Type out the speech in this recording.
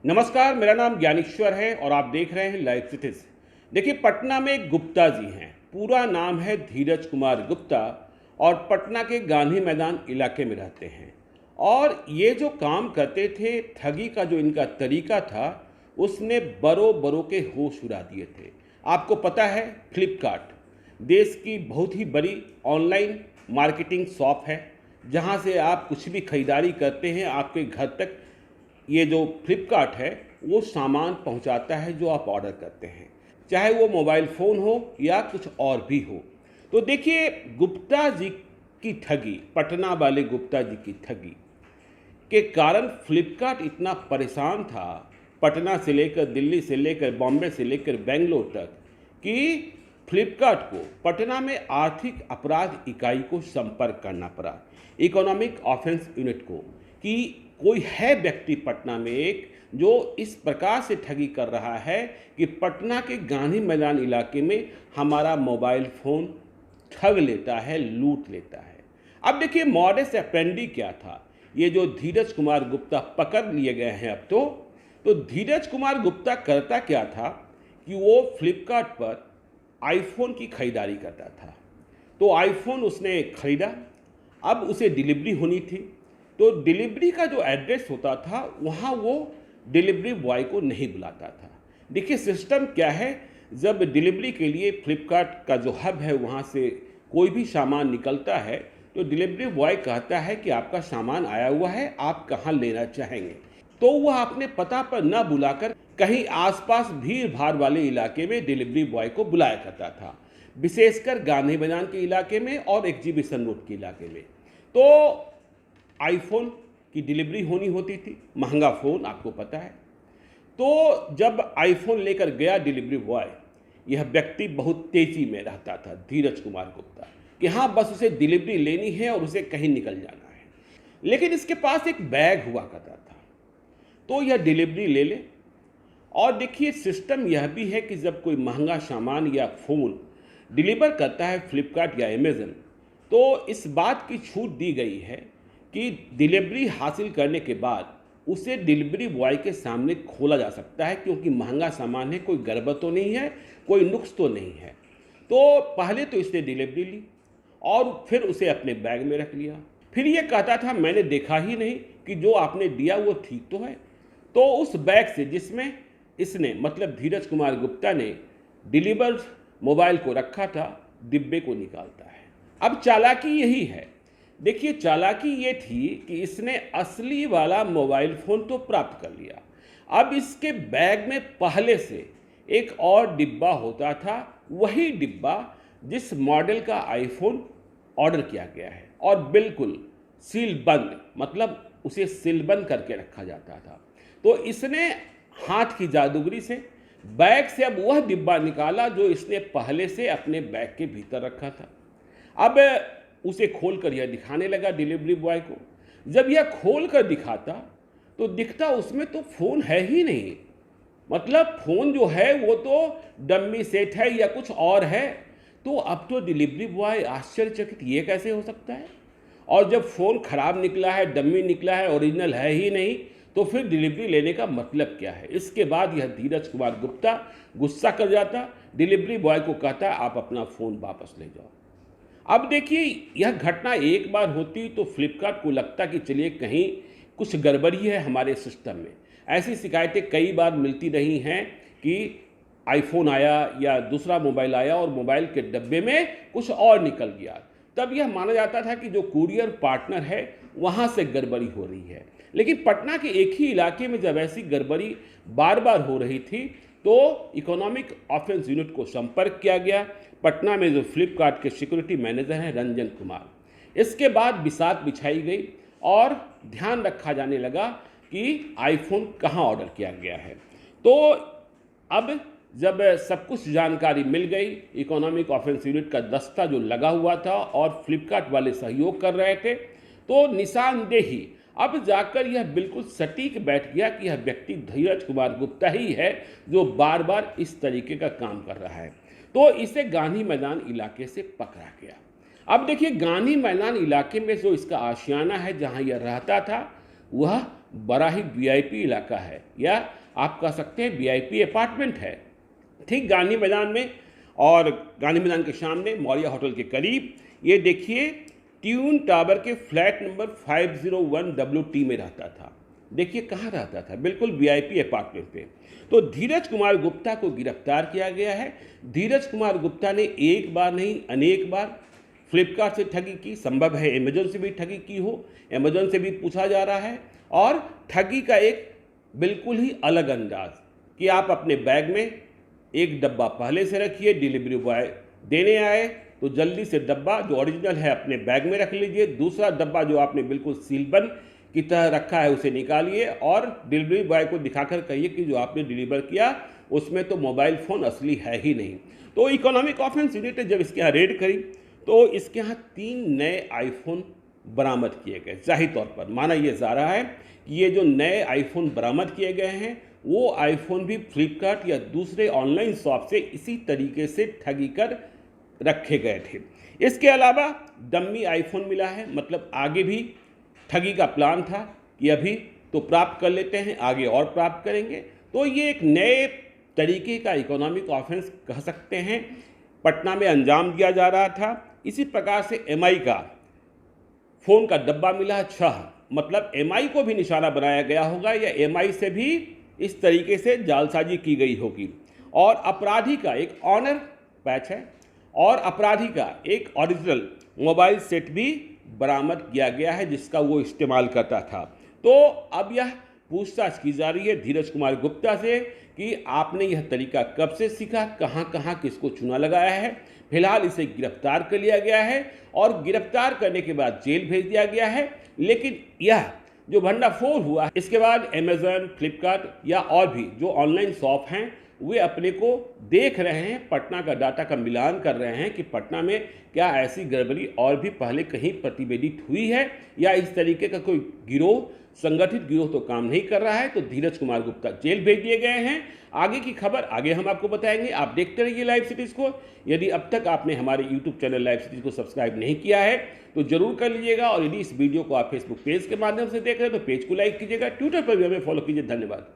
नमस्कार, मेरा नाम ज्ञानेश्वर है और आप देख रहे हैं लाइव सिटीज। देखिए, पटना में एक गुप्ता जी हैं। पूरा नाम है धीरज कुमार गुप्ता और पटना के गांधी मैदान इलाके में रहते हैं। और ये जो काम करते थे, ठगी का जो इनका तरीका था, उसने बरों बरों के होश उड़ा दिए थे। आपको पता है, फ्लिपकार्ट देश की बहुत ही बड़ी ऑनलाइन मार्केटिंग शॉप है, जहाँ से आप कुछ भी खरीदारी करते हैं आपके घर तक ये जो फ्लिपकार्ट है वो सामान पहुंचाता है जो आप ऑर्डर करते हैं, चाहे वो मोबाइल फ़ोन हो या कुछ और भी हो। तो देखिए, गुप्ता जी की ठगी, पटना वाले गुप्ता जी की ठगी के कारण फ्लिपकार्ट इतना परेशान था, पटना से लेकर दिल्ली से लेकर बॉम्बे से लेकर बेंगलोर तक, कि फ्लिपकार्ट को पटना में आर्थिक अपराध इकाई को संपर्क करना पड़ा, इकोनॉमिक ऑफेंस यूनिट को, कि कोई है व्यक्ति पटना में एक जो इस प्रकार से ठगी कर रहा है कि पटना के गांधी मैदान इलाके में हमारा मोबाइल फ़ोन ठग लेता है, लूट लेता है। अब देखिए, मॉडस ऑपरेंडी क्या था, ये जो धीरज कुमार गुप्ता पकड़ लिए गए हैं अब तो धीरज कुमार गुप्ता करता क्या था कि वो फ्लिपकार्ट पर आईफोन की खरीदारी करता था। तो आईफोन उसने खरीदा, अब उसे डिलीवरी होनी थी, तो डिलीवरी का जो एड्रेस होता था वहाँ वो डिलीवरी बॉय को नहीं बुलाता था। देखिए, सिस्टम क्या है, जब डिलीवरी के लिए फ्लिपकार्ट का जो हब है वहाँ से कोई भी सामान निकलता है तो डिलीवरी बॉय कहता है कि आपका सामान आया हुआ है, आप कहाँ लेना चाहेंगे। तो वह अपने पता पर न बुलाकर कहीं आसपास भीड़ भाड़ वाले इलाके में डिलीवरी बॉय को बुलाया करता था, विशेषकर गांधी मैदान के इलाके में और एग्जीबिशन रोड के इलाके में। तो आईफोन की डिलीवरी होनी होती थी, महंगा फ़ोन आपको पता है। तो जब आईफोन लेकर गया डिलीवरी बॉय, यह व्यक्ति बहुत तेज़ी में रहता था, धीरज कुमार गुप्ता, कि हाँ बस उसे डिलीवरी लेनी है और उसे कहीं निकल जाना है। लेकिन इसके पास एक बैग हुआ करता था, तो यह डिलीवरी ले ले। और देखिए, सिस्टम यह भी है कि जब कोई महंगा सामान या फ़ोन डिलीवर करता है फ्लिपकार्ट या अमेज़न, तो इस बात की छूट दी गई है कि डिलीवरी हासिल करने के बाद उसे डिलीवरी बॉय के सामने खोला जा सकता है, क्योंकि महंगा सामान है, कोई गड़बड़ तो नहीं है, कोई नुक्स तो नहीं है। तो पहले तो इसने डिलीवरी ली और फिर उसे अपने बैग में रख लिया। फिर ये कहता था, मैंने देखा ही नहीं कि जो आपने दिया वो ठीक तो है। तो उस बैग से, जिसमें इसने मतलब धीरज कुमार गुप्ता ने डिलीवर्ड मोबाइल को रखा था, डिब्बे को निकालता है। अब चालाकी यही है। देखिए, चालाकी ये थी कि इसने असली वाला मोबाइल फ़ोन तो प्राप्त कर लिया, अब इसके बैग में पहले से एक और डिब्बा होता था, वही डिब्बा जिस मॉडल का आईफोन ऑर्डर किया गया है, और बिल्कुल सील बंद, मतलब उसे सील बंद करके रखा जाता था। तो इसने हाथ की जादूगरी से बैग से अब वह डिब्बा निकाला जो इसने पहले से अपने बैग के भीतर रखा था। अब उसे खोलकर यह दिखाने लगा डिलीवरी बॉय को। जब यह खोलकर दिखाता तो दिखता उसमें तो फ़ोन है ही नहीं, मतलब फ़ोन जो है वो तो डम्मी सेट है या कुछ और है। तो अब तो डिलीवरी बॉय आश्चर्यचकित, ये कैसे हो सकता है। और जब फ़ोन ख़राब निकला है, डम्मी निकला है, ओरिजिनल है ही नहीं, तो फिर डिलीवरी लेने का मतलब क्या है। इसके बाद यह धीरज कुमार गुप्ता गुस्सा कर जाता, डिलीवरी बॉय को कहता, आप अपना फ़ोन वापस ले जाओ। अब देखिए, यह घटना एक बार होती तो फ्लिपकार्ट को लगता कि चलिए कहीं कुछ गड़बड़ी है हमारे सिस्टम में। ऐसी शिकायतें कई बार मिलती रही हैं कि आईफोन आया या दूसरा मोबाइल आया और मोबाइल के डब्बे में कुछ और निकल गया। तब यह माना जाता था कि जो कुरियर पार्टनर है वहाँ से गड़बड़ी हो रही है। लेकिन पटना के एक ही इलाके में जब ऐसी गड़बड़ी बार बार हो रही थी तो इकोनॉमिक ऑफेंस यूनिट को संपर्क किया गया। पटना में जो फ्लिपकार्ट के सिक्योरिटी मैनेजर हैं रंजन कुमार, इसके बाद बिसात बिछाई गई और ध्यान रखा जाने लगा कि आईफोन कहाँ ऑर्डर किया गया है। तो अब जब सब कुछ जानकारी मिल गई, इकोनॉमिक ऑफेंस यूनिट का दस्ता जो लगा हुआ था और फ्लिपकार्ट वाले सहयोग कर रहे थे, तो निशानदेही अब जाकर यह बिल्कुल सटीक बैठ गया कि यह व्यक्ति धीरज कुमार गुप्ता ही है जो बार बार इस तरीके का काम कर रहा है। तो इसे गांधी मैदान इलाके से पकड़ा गया। अब देखिए, गांधी मैदान इलाके में जो इसका आशियाना है, जहां यह रहता था, वह बड़ा ही वीआईपी इलाका है, या आप कह सकते हैं वीआईपी अपार्टमेंट है, ठीक गांधी मैदान में। और गांधी मैदान के सामने मौर्य होटल के करीब ये देखिए ट्यून टावर के फ्लैट नंबर 501WT में रहता था। देखिए कहाँ रहता था, बिल्कुल वीआईपी अपार्टमेंट पे। तो धीरज कुमार गुप्ता को गिरफ्तार किया गया है। धीरज कुमार गुप्ता ने एक बार नहीं अनेक बार फ्लिपकार्ट से ठगी की, संभव है अमेजोन से भी ठगी की हो, अमेजोन से भी पूछा जा रहा है। और ठगी का एक बिल्कुल ही अलग अंदाज कि आप अपने बैग में एक डब्बा पहले से रखिए, डिलीवरी बॉय देने आए तो जल्दी से डब्बा जो ओरिजिनल है अपने बैग में रख लीजिए, दूसरा डब्बा जो आपने बिल्कुल सीलबंद की तरह रखा है उसे निकालिए और डिलीवरी बॉय को दिखाकर कहिए कि जो आपने डिलीवर किया उसमें तो मोबाइल फ़ोन असली है ही नहीं। तो इकोनॉमिक ऑफेंस यूनिट ने जब इसके यहाँ रेड करी तो इसके यहाँ 3 नए आईफोन बरामद किए गए। जाहिर तौर पर माना यह जा रहा है कि ये जो नए आईफोन बरामद किए गए हैं वो आईफोन भी फ्लिपकार्ट या दूसरे ऑनलाइन शॉप से इसी तरीके से ठगी कर रखे गए थे। इसके अलावा डम्मी आईफोन मिला है, मतलब आगे भी ठगी का प्लान था कि अभी तो प्राप्त कर लेते हैं, आगे और प्राप्त करेंगे। तो ये एक नए तरीके का इकोनॉमिक ऑफेंस कह सकते हैं पटना में अंजाम दिया जा रहा था। इसी प्रकार से एमआई का फ़ोन का डब्बा मिला 6, मतलब एमआई को भी निशाना बनाया गया होगा या एमआई से भी इस तरीके से जालसाजी की गई होगी। और अपराधी का एक ऑनर पैच है और अपराधी का एक ओरिजिनल मोबाइल सेट भी बरामद किया गया है जिसका वो इस्तेमाल करता था। तो अब यह पूछताछ की जा रही है धीरज कुमार गुप्ता से कि आपने यह तरीका कब से सीखा, कहाँ कहाँ किसको चूना लगाया है। फिलहाल इसे गिरफ्तार कर लिया गया है और गिरफ्तार करने के बाद जेल भेज दिया गया है। लेकिन यह जो भंडाफोड़ हुआ इसके बाद अमेजन, फ्लिपकार्ट या और भी जो ऑनलाइन शॉप हैं वे अपने को देख रहे हैं, पटना का डाटा का मिलान कर रहे हैं कि पटना में क्या ऐसी गड़बड़ी और भी पहले कहीं प्रतिवेदित हुई है या इस तरीके का कोई गिरोह, संगठित गिरोह तो काम नहीं कर रहा है। तो धीरज कुमार गुप्ता जेल भेज दिए गए हैं। आगे की खबर आगे हम आपको बताएंगे। आप देखते रहिए लाइव सिटीज़ को। यदि अब तक आपने हमारे यूट्यूब चैनल लाइव सिटीज़ को सब्सक्राइब नहीं किया है तो जरूर कर लीजिएगा। और यदि इस वीडियो को आप फेसबुक पेज के माध्यम से देख रहे हैं तो पेज को लाइक कीजिएगा, ट्विटर पर भी हमें फॉलो कीजिए। धन्यवाद।